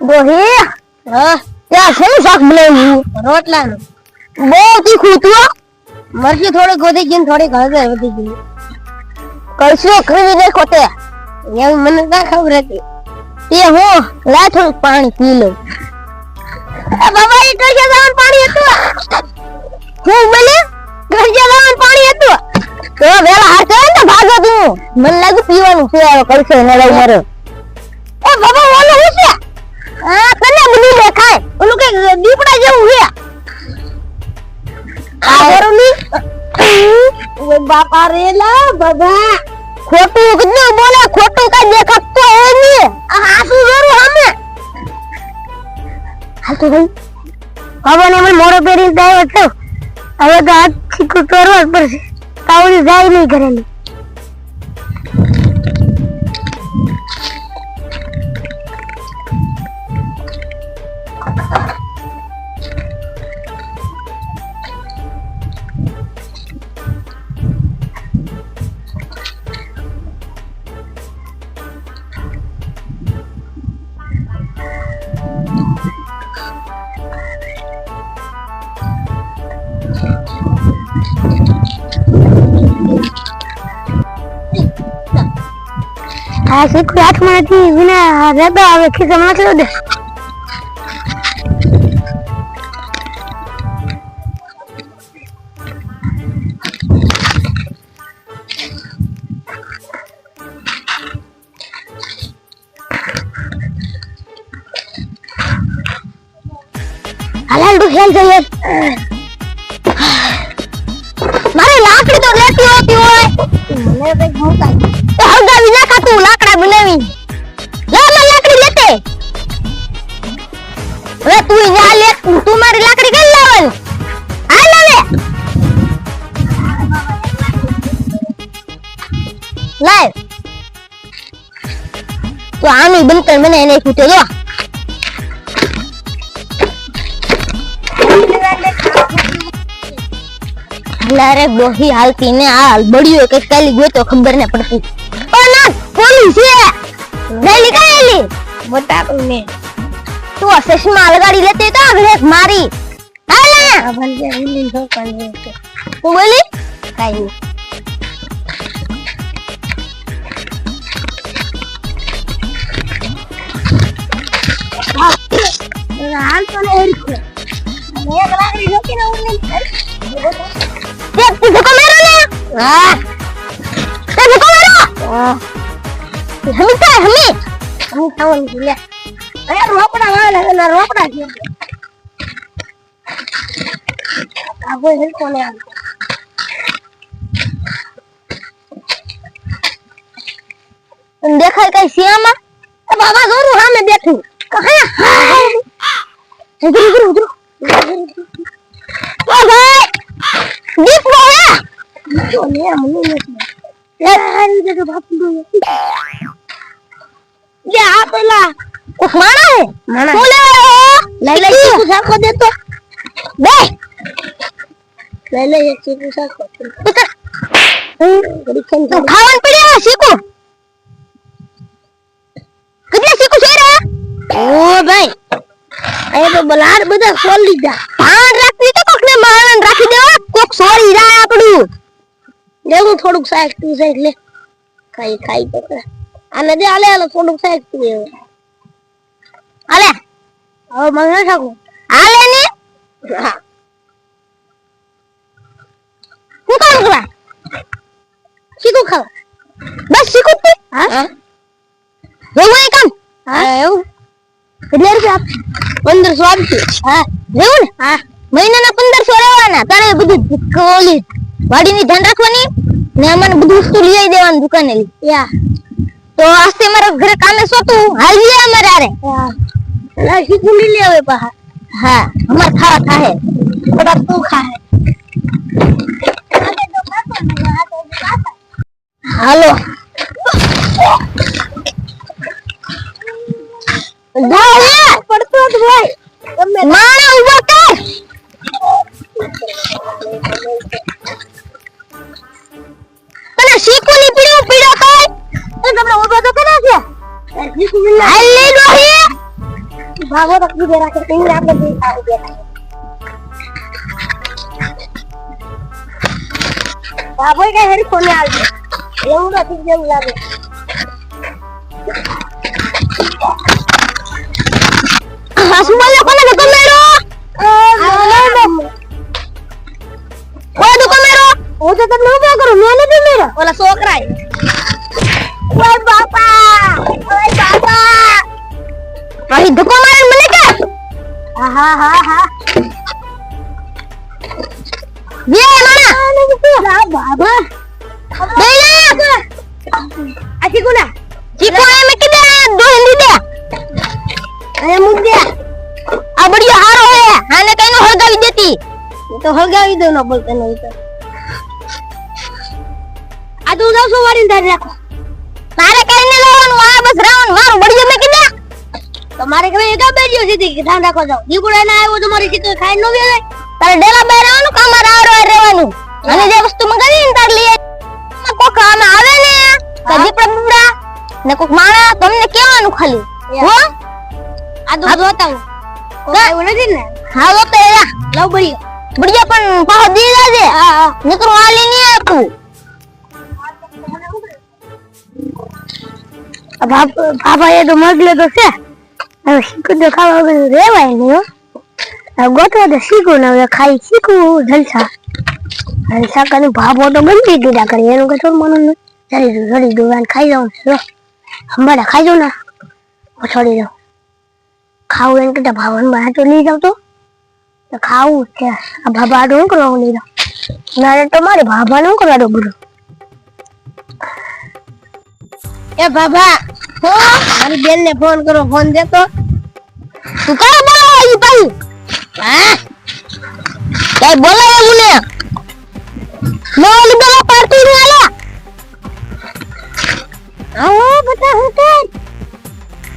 ડોહી હા ત્યાં શું શાક બનાવ્યું? રોટલાનું. બહુ તીખું હતું. મરચી થોડી ગોધી ગઈ થોડી હળદર વધી ગઈ. કળશો ખરીદી નાખો તે. એવું મને ના ખબર હતી. તે હું લા થોડું પાણી પી લઉં. બાબા એ કઈ જવાનું પાણી હતું? હું બોલે કઈ જવાનું પાણી હતું? તો વેલા હાથ આવે ને ભાગો તું. મને લાગે પીવાનું છે હવે કળશો નડાઈ મારો. એ બાબા ઓલો હું છે? આ તને બધું દેખાય. ઓલું કઈ દીપડા જેવું છે. આ વરુની ઓય બાપા રેલા બાબા. ખોટું કીધું બોલે ખોટું કઈ દેખાતો હોય ને. આ હાસુ જોરું સામે. હાલ તો ભાઈ હવે ને મને મોડો પહેરી જાય તો હવે તો હાથ ચીકુ કરવા જ પડશે. તાવડી જાય નહીં ઘરેલી. આ શીખું હાથમાંથી વિના રહેતા હવે ખિસ્સામાં નાખી દે. હાલ તું ખેલ જઈએ. મારે લાકડી તો લેતી હોતી હોય. મને કઈ ભૂતા. હળગાવી નાખા તું લાકડા બનાવી. લા લા લાકડી લેતે. હવે તું જા લે તું મારી લાકડી કઈ લાવવાની? હાલ હવે. લાય. તો આની બનતર મને એને ફૂટે જો. લારે ડોહી હાલતી ને આ બળ્યો કઈ કાલી ગયો તો ખબર ન પડતી. ઓ ના કોની છે? રેલી કાલી બતા ને. તું ચશ્મા લગાડી લેતી તો ગ્રેક મારી. હાલે આ ભલે હિલી તો કાઈ છે. હું બોલી કાઈ. હાલ તો ને એરી છે. મેં લાકડી જોકી ના ઉની. દેખ તું ધક્કો મારો ને. હા. તે ધક્કો મારો. હમી થાય હમી. હું ખાવાનું લે. અરે રોપડા વાળા ના રોપડા છે. આ કોઈ હેલ કોને આ. દેખાય કઈ સિયામાં? એ બાબા જોરું સામે બેઠું. કયા? ઉધર ઉધર ઉધર. ઓ ભાઈ દીપડો હે. તો લે મને નથી. એ હારી દે બાપુ. જે આ પેલા કોક માણા હે. માણા. શું લેવા? લઈ લઈ ચીકુ સાકો દે તો. બે લઈ લઈ એક ચીકુ સાકો. ઘડી તું ખાઈ ખાવાનું પડ્યા શીખું. કેટલા શીખું છે રે? ઓ ભાઈ એ તો બલાર બધા ખોલ લીધા. ભાન રાખવી તો કોકને માણન રાખી દેવા કોક સોરી જાય આપણું. લેવું થોડુંક સાઈક તું સાઈક લે. ખાઈ ખાઈ તો કરે. આને દે આલે આલે થોડુંક સાઈક તું એ. હાલે હવે મને ના થાકું. હાલે ને હા. હું કામ કરવા? ચીકુ ખાવ. બસ શીખું તે. હા. એવું એ કામ. હા એવું. કેટલા રૂપિયા આપ? 1500 આપજો. હા એવું ને. હા. મહિનાના 1500 લેવાના. તારે બધું કોલી વાડીની ધ્યાન રાખવાની ને અમને બધું વસ્તુ લઈ આવી દેવાનું દુકાને લઈ. યા. તો આસ્તે મારા ઘરે કામે સોતું હાલવી અમારે આરે. હા. લા ચીકુ લઈ લે હવે પાહા. હા અમાર ખાવા ખાહે. બધા તું ખાહે. હાલો પડતો જ ભાઈ. તમે માણા ઉભા કર. તને શીખુની પીડો કઈ? તમને ઉભો તો કરે છે. ચીકુ લઈ લે. હાલ લઈ ડોહી. ભાગો તો કીધે રાખે કઈને આપણે બે ખાઈ ગયા ભાગો કે હેરી ફોન આવજો એવું નથી જેવું લાગે હસમલે કોને કમેરો ઓય તો કમેરો ઓ તો તમને ઉભો કરો મેં નથી મેરો ઓલા છોકરા ઓય બાપા અહીં ધક્કો મારે મને કે હા વે માણા લા બાબા બેલા આખી ગુના ચીકો એમ કે દે દો હિંદી દે અરે મુદ્દે આ બડિયો હારો હે આને કઈ નો હળગાવી દેતી તો હળગાવી દો ન બોલતો નહીં તો આ તો જાવ છો વારીને ધાર રાખો તારે કઈ ને લેવાનું આ બસ રાવણ મારું બડિયો મે કે દે તમારે કે એકા બેરિયો સીધી કે ધ્યાન રાખો જાવ દીકુડા ના આવ્યો તમારી ચીતો ખાઈ નો વેલે તારે ડેલા બહાર આવવાનું કામ આરો રહેવાનું અને જે વસ્તુ મંગાવી ને તાર લઈ કોક આમાં આવે ને કદી પ્રભુડા ને કોક માણા તમને કેવાનું ખાલી હો આ તો જોતા હું કોઈ નથી ને હા લો તો એલા લવ બરિયો બડિયા પણ પાહો દી જાજે હા નકર વાલી ની આપું બાબા એ તો મગલે તો છે હવે શીખું તો ખાવા વગર રેવાય નહીં હો હવે ગોતવા તો શીખું ને હવે ખાઈ શીખું જલસા અને શાકાનું ભાભો તો ગંદી દીધા કરે એનું કઈ થોડું મનું જરી દુવાન ખાઈ જાઉં લો હંબાડા ખાઈ જાઉં ને છોડી દઉં ખાવું એને કરતા ભાવન બહાર તો લઈ જાવ તો ખાવું છે આ ભાભા આટો શું કરવા લઈ જાઉં મારે તો મારે ભાભા નું કરવા દો બધું એ બાબા હો મારી બેન ને ફોન કરો ફોન દેતો તું કાય બોલાવા ઈ ભાઈ હા કઈ બોલાવા મને નો ઓલી બોલા પાર્ટી ને આલા આવો બતા હું કે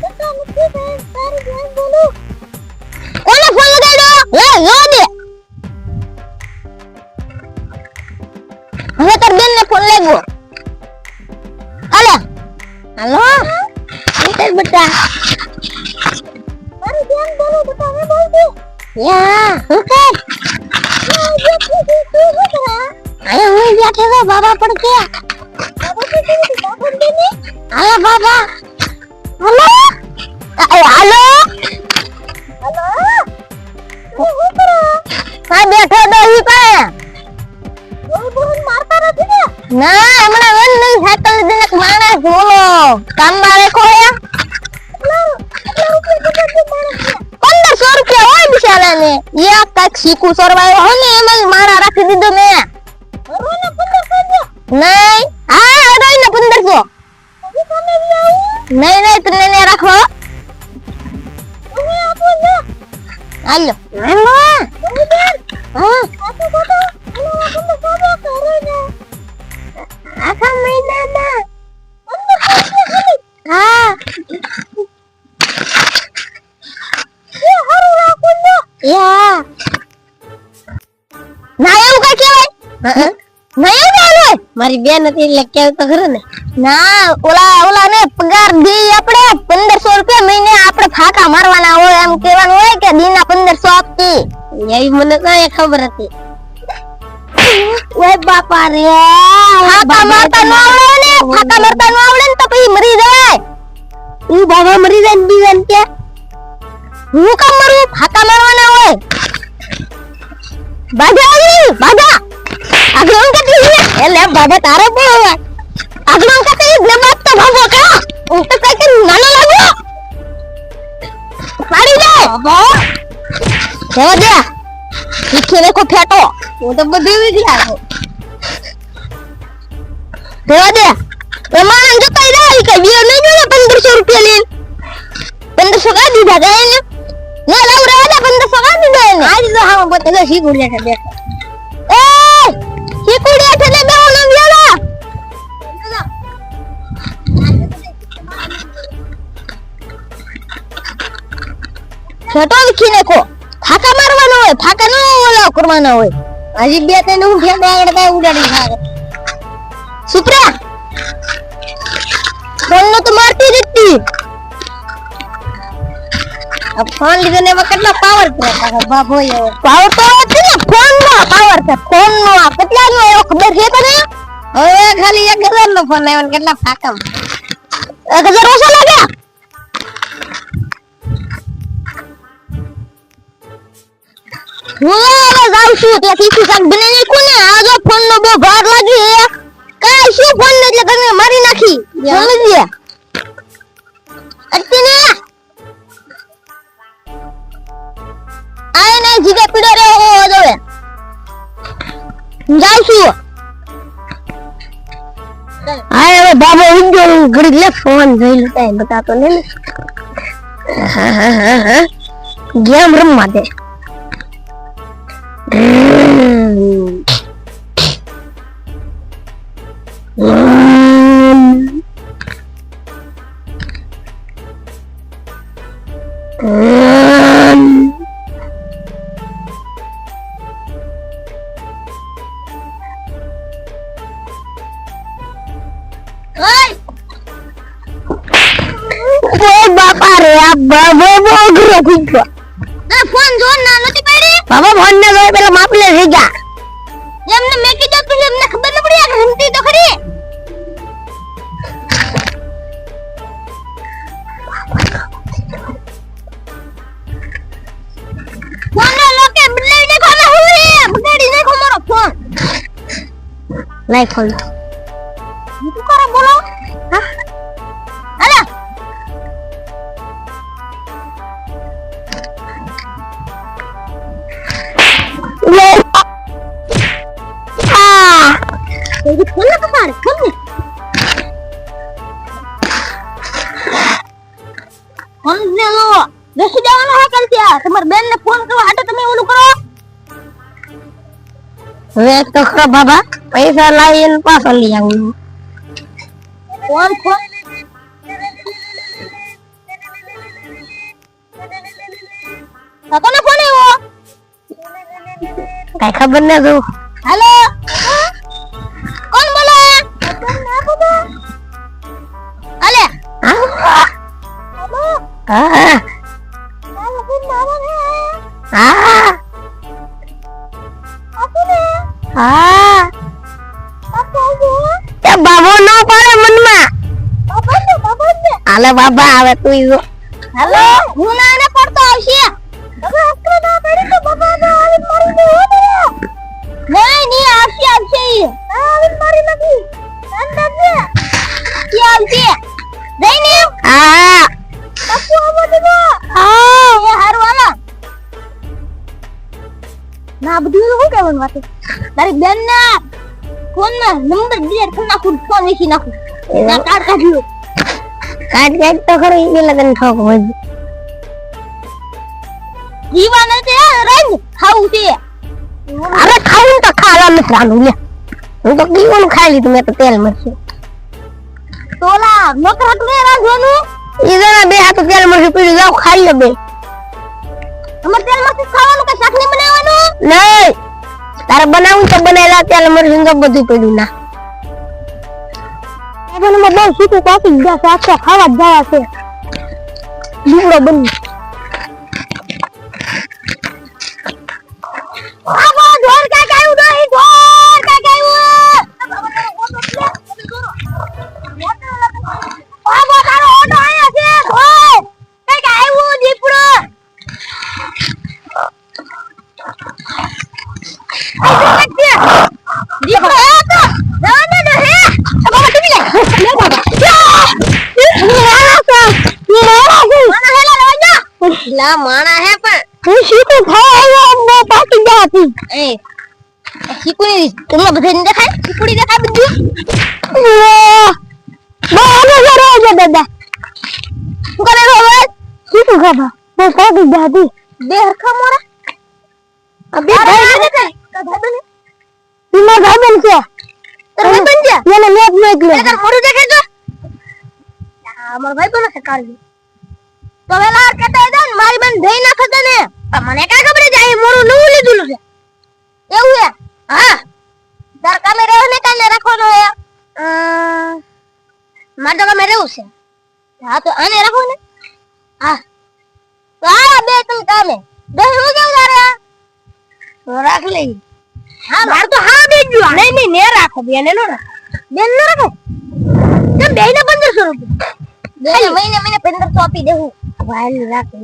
બતા નથી કે તારી બેન બોલો કોને ફોન લગાડ્યો લે લો દે હવે તાર બેન ને ફોન લાગ્યો આલે હાલો એ બતા તારી બેન બોલો બતા મે બોલતી યા હું કે અરે હું બેઠે તો બાબા પડ ગયા હાલો બાબા હાલો હાલો હા બેઠો દહી પાસે ના હમણાં વેન નહીં સાયકલ લઈને માણસ બોલો કામ માં રેખો હે 1500 રૂપિયા હોય બિચારા ને એક કાક શીખું સરવાયો હો ને એમ જ મારા રાખી દીધો મેં નહીં હા અડાઈ ને 1500 નહીં તને ને રાખો હાલો આખા મહિનાના હા યા ના એવું કઈ કહેવાય ના એવું કહેવાય મારી બેન હતી એટલે કેવું તો ખરું ને ના ઓલા ને પગાર દી આપણે 1500 રૂપિયા મહિને આપણે ફાકા મારવાના હોય એમ કહેવાનું હોય કે દીના 1500 આપતી એવી મને કઈ ખબર હતી ઓય બાપા રે ફાકા મારતા ન આવડે ને ફાકા મારતા ન આવડે ને તો પછી મરી જાય ઈ બાબા મરી જાય ને બીજાને કે હું કામ મરું ફાકા મારવાના હોય બાધા આવી બાધા આગળ હું કહેતી એટલે બાધા તારે પણ હોય આગળ હું કહેતી ને બાપ તો ભાગો કા હું તો કઈ કે નાનો લાગો પાડી દે બાબા જવા દે ઈખે દેખો ફેટો હું તો બધું વિખી લાગો જવા દે પ્રમાણ જતા રહે કે બે નહીં ને 1500 રૂપિયા લઈને 1500 કા દીધા જાય ને ને લાવ રહે 1500 કા દીધા ને આજ તો હા બતે શીખુડિયા છે બેઠો એ શીખુડિયા છે ને બેહો ન વ્યાલા ફેટો વિખી નાખો ફાકા મારવાનો હોય ફાકા નો ઓલા કરવાના હોય હજી બે ત્રણ હું ફેટો આગળ કઈ ઉડાડી ખાગે સુપ્રા ફોન નો તો મારતી રહેતી ફોન લીધો ને એમાં કેટલો પાવર છે બાબો એવો પાવર તો છે ને ફોન નો પાવર છે ફોન નો કેટલા નો એવો ખબર છે તને હવે ખાલી 1000 નો ફોન આવ્યો ને કેટલા ફાકા 1000 ઓછા લાગ્યા હું જાઉં છું ત્યાંથી શાક બનાવી કોને આ જો ફોન નો બહુ ભાર લાગી કાઈ શું ફોન ને એટલે તમે મારી નાખી સમજ્યા અત્યારે આય ને જીગે પીડો રે ઓ જોવે જાઉં છું આય હવે બાબો ઉડ્યો ઘડી લે ફોન જોઈ લે કાઈ બતાતો ને હા ગેમ રમવા દે બાપા રે આ બાબો બગડો થઈ ગયો ફોન જો ના નથી પડી બાબા ફોન ને જોઈ પેલા માપલે થઈ ગયા એમને મેં કીધું તું એમને ખબર ન પડી આ હંતી તો ખરી ફોન ના લોકે બદલાવી નાખો ને હું બગાડી નાખો મારો ફોન લાઈ ફોન શું કરો બોલો હા અરે ये फोन ना पकड़ फोन ने लो जैसे जवानो है कर दिया तुम्हारे बहन ने फोन करवा हटो तुम्हें ओलू करो वे तो खरा बाबा पैसा लाइन पास लिया हूं फोन फोन कौन फोन है वो काय खबर ना दो हेलो कौन बोला अले बाबो न पड़े मन में आले बाबा आवे तू जो हेलो હું ના ને પડતો આવશે હવે અસર ના પડી તો બાબા ના આવી મારી દે હો નહીં આવશે આવશે આવી મારી નથી અંદર છે કે આવશે જઈને હા બાપુ આવો દેવો હા એ હારું આલા ના બધું શું કહેવાનું વાત તારી બેન ના ફોન ના નંબર ડિલીટ કરી નાખું ફોન વેચી નાખું ના કાર્ડ કાઢ્યું કાટ તો ખરો ઈ લગન ઠોક હોય જીવા નથી રંગ ખાવું છે અરે ખાવું તો ખાવા મત રાનું લે હું તો પીવાનું ખાઈ લીધું મેં તો તેલ મરચું તોલા નોકર હતું ને રાંધવાનું ઈ જરા બે હાથ તેલ મરચું પીડું જાવ ખાઈ લે બે અમાર તેલ મરચું ખાવાનું કે શાક નહીં બનાવવાનું નહીં તારે બનાવું તો બનાવેલા તેલ મરચું તો બધું પીડું ના મને બહુ સીધું કાપી ગયા છે આખા ખાવા જ જવા છે લીમડો બની આવો ઢોર કાઈ કાયું દોહી ઢોર કાઈ કાયું આવો તારો ઓટો આયા છે ઢોર કાઈ કાયું દીપડો દીપડો આ તો જવાને દે હે બાબા ટીવી લે બાબા લા માણા હે પણ હું સીધું ખાવા આવ્યો પાકી ગયા હતી એ શીકુડી તમને બધાને દેખાય શીકુડી દેખાય બધું બાને જરા આવજો દાદા શું કરે હવે સીધું ખાવા બસ પાકી ગયા હતી બે હરખા મોરા બે ભાઈ દેખાય ભાઈ ઈમા ભાઈબંધ છે તાર ભાઈબંધ છે એને મેચ મોકલ્યો તાર મોઢું દેખાય તો અમાર ભાઈબંધ છે કાઢી તો વેલા કહેતા હતા ને મારી બેન ધઈ નાખતા ને મને કાઈ ખબર છે આ મોરું નવું લીધું છે એવું છે હા તાર કામે રહે ને કાલે રાખવાનો હે મારે તો કામે રહેવું છે હા તો આને રાખો ને હા તો તો આ બે તમે કામે બે હું કેવું તારે રાખ લઈ હા માર તો હા બે જો નહીં ને રાખો બેને નો રાખો બેન નો રાખો કેમ બેને 1500 રૂપિયા બેને મહિને 1500 આપી દેવું ભાઈ રાખો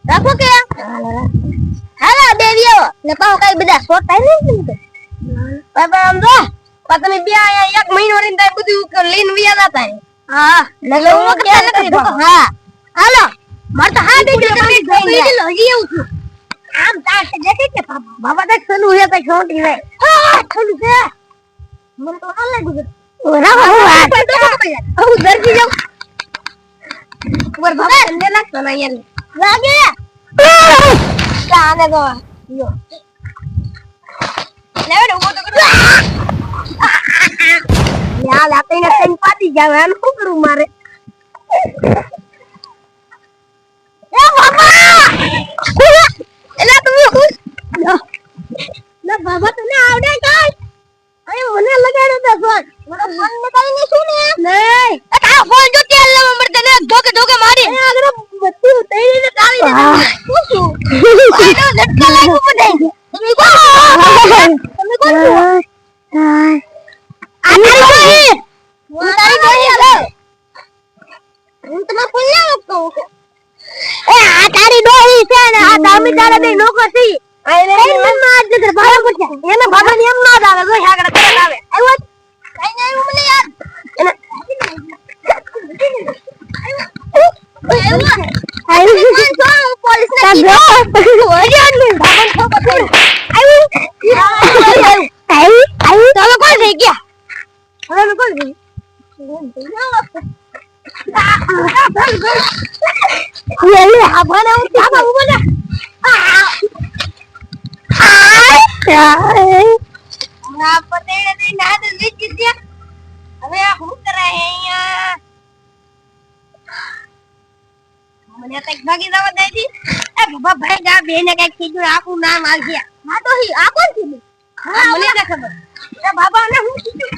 રાખો કે હાલા દેવીઓ ને પાહો કઈ બધા શોર્ટ થાય નહીં ને બાબા આમ જો તમે બે આયા એક મહિનો રહીને તાય બધું લઈને વિયા જતા હા એટલે હું કે હા હાલો માર તો હા દેજો તમે ગઈ લો હજી આવું છું આમ તાર છે દેખે કે બાબા તક સનુ હે તક છોટી રે હા સનુ છે મને તો ન લાગ્યું ઓરા બાબા હું દરજી જાઉં ઉપર બાબા ને લાગતો ના યાર લાગે કાને તો યો લેવડો ઉભો તો કર યાર લાતે ને કઈ પાટી જાવ એમ શું કરું મારે એ બાબા એલા તું ના બાબા તને આવડે કઈ અરે મને લગાડો તો ફોન મને ફોન ને કઈ નહીં શું ને નહીં એ તારો ફોન જો તેલ લે મર તને ધોકે ધોકે મારી એ આગળ બત્તી ઉતરી ને કાવી દે શું આનો ઝટકા લાગ્યો પડે તમે કોણ છો આ તારી દોહી હાલો હું તમને ફોન ના લગતો એ આ તારી દોહી છે ને આ તમે તારા બે લોકો છે આને મન માં આજ જગર ભાઈ પૂછે એને બાબા ની એમ ના આવે જો આગળ તરત આવે આવ્યો કઈ નઈ આવ્યું મને યાર એને આવ્યો પોલીસ ને આવ્યો તમે કોણ થઈ ગયા હવે કોણ થઈ ये आभाने उठी बाबा वो बोला आप पते नहीं ना तो लीच दिया હવે આ હું કરે હે અહીંયા મને તક ભાગી જવા દે દી એ બાબા ભાઈ જા બેને કઈક કીધું આખું નામ આ ગયા હા તો આ કોણ કીધું હા મને ના ખબર એ બાબા ને હું કીધું